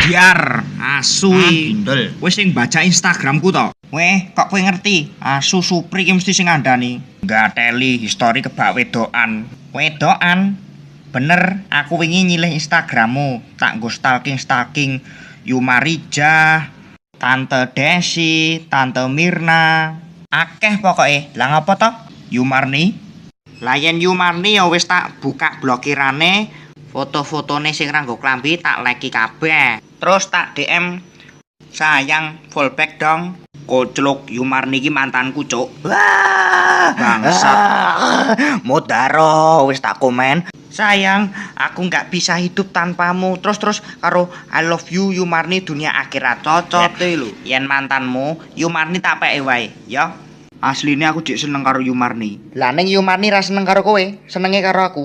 biar asu Gindel. wis sing baca Instagramku to. Weh, kok kowe ngerti? Asu Supri ki mesti sing ngandani. Gateli histori kebak wedokan. Wedokan? Bener, aku wingi nyilih Instagrammu, tak nggo stalking Yumarija, Tante Desi, Tante Mirna. Akeh pokoke. Lah ngapa to? Yumarni? Lah yen Yumarni ya wis tak buka blokirane, foto-fotone sing ra nggo klambi tak like kabeh. Terus tak DM, sayang fallback dong. Kocluk Yumarni ki mantanku, cuk. Wah, bangsat. Modaro wis tak komen. Sayang, aku nggak bisa hidup tanpamu. Terus karo I love you Yumarni dunia akhirat cocote lho. Yen mantanmu Yumarni tak peke wae, ya. Asline aku dik seneng karo Yumarni. Lah ning Yumarni ra seneng karo kowe, senenge karo aku.